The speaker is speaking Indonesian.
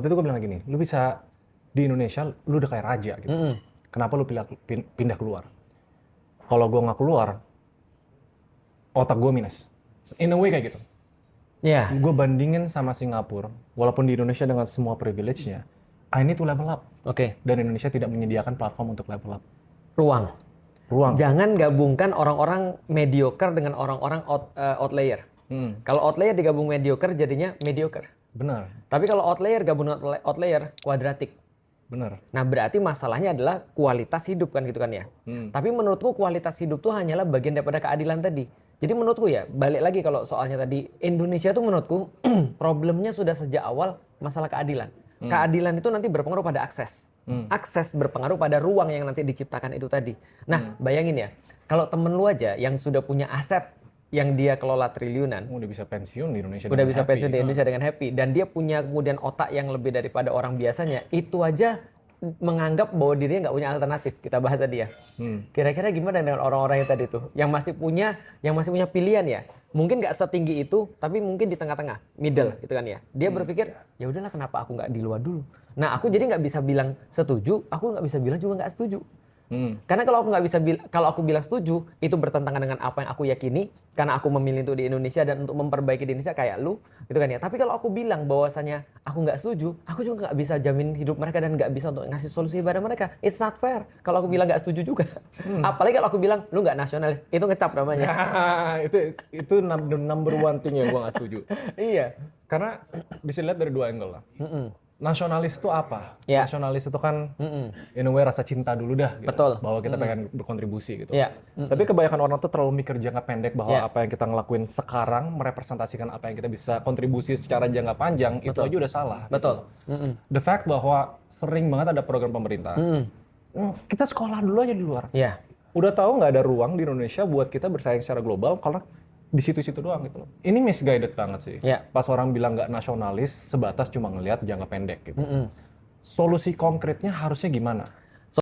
Waktu itu gue bilang gini, lu bisa di Indonesia, lu udah kayak raja gitu. Kenapa lu pindah keluar? Kalau gue nggak keluar, otak gue minus. In a way kayak gitu. Iya. Gue bandingin sama Singapura, walaupun di Indonesia dengan semua privilege-nya, I need to level up. Oke. Dan Indonesia tidak menyediakan platform untuk level up. Ruang. Ruang. Jangan gabungkan orang-orang mediocre dengan orang-orang outlier. Kalau outlier digabung mediocre jadinya mediocre. Benar, Tapi kalau outlier gabung outlier kuadratik. benar. Nah, berarti masalahnya adalah kualitas hidup kan gitu kan ya. Tapi menurutku kualitas hidup tuh hanyalah bagian daripada keadilan tadi. Jadi menurutku ya, balik lagi kalau soalnya tadi, Indonesia tuh menurutku problemnya sudah sejak awal masalah keadilan. Keadilan itu nanti berpengaruh pada akses. Akses berpengaruh pada ruang yang nanti diciptakan itu tadi. Nah, bayangin ya, kalau temen lu aja yang sudah punya aset yang dia kelola triliunan, Udah bisa pensiun di Indonesia. udah dengan bisa happy. pensiun di Indonesia dengan happy, dan dia punya kemudian otak yang lebih daripada orang biasanya, itu aja menganggap bahwa dirinya nggak punya alternatif. Kita bahas tadi ya. Kira-kira gimana dengan orang-orang yang tadi tuh, yang masih punya pilihan ya, mungkin nggak setinggi itu, tapi mungkin di tengah-tengah, middle gitu kan ya. Dia berpikir ya udahlah, kenapa aku nggak di luar dulu. Nah, aku jadi nggak bisa bilang setuju, aku nggak bisa bilang juga nggak setuju. Karena kalau aku nggak bisa kalau aku bilang setuju, itu bertentangan dengan apa yang aku yakini, karena aku memilih untuk di Indonesia dan untuk memperbaiki di Indonesia kayak lu, gitu kan ya. Tapi kalau aku bilang bahwasanya aku nggak setuju, aku juga nggak bisa jamin hidup mereka dan nggak bisa untuk ngasih solusi pada mereka. It's not fair kalau aku bilang nggak setuju juga. Apalagi kalau aku bilang lu nggak nasionalis, itu ngecap namanya. itu number one thing yang gue nggak setuju. Iya. Karena bisa dilihat dari dua angle lah. Nasionalis itu apa? Ya. Nasionalis itu kan in a way rasa cinta dulu dah. Gitu. Betul. Bahwa kita pengen berkontribusi gitu. Iya. Tapi kebanyakan orang tuh terlalu mikir jangka pendek bahwa apa yang kita ngelakuin sekarang merepresentasikan apa yang kita bisa kontribusi secara jangka panjang. Itu aja udah salah. Betul. Gitu. The fact bahwa sering banget ada program pemerintah. Kita sekolah dulu aja di luar. Iya. Udah tahu nggak ada ruang di Indonesia buat kita bersaing secara global karena di situ-situ doang gitu loh. Ini misguided banget sih. Ya. Pas orang bilang nggak nasionalis, sebatas cuma ngelihat jangka pendek gitu. Solusi konkretnya harusnya gimana?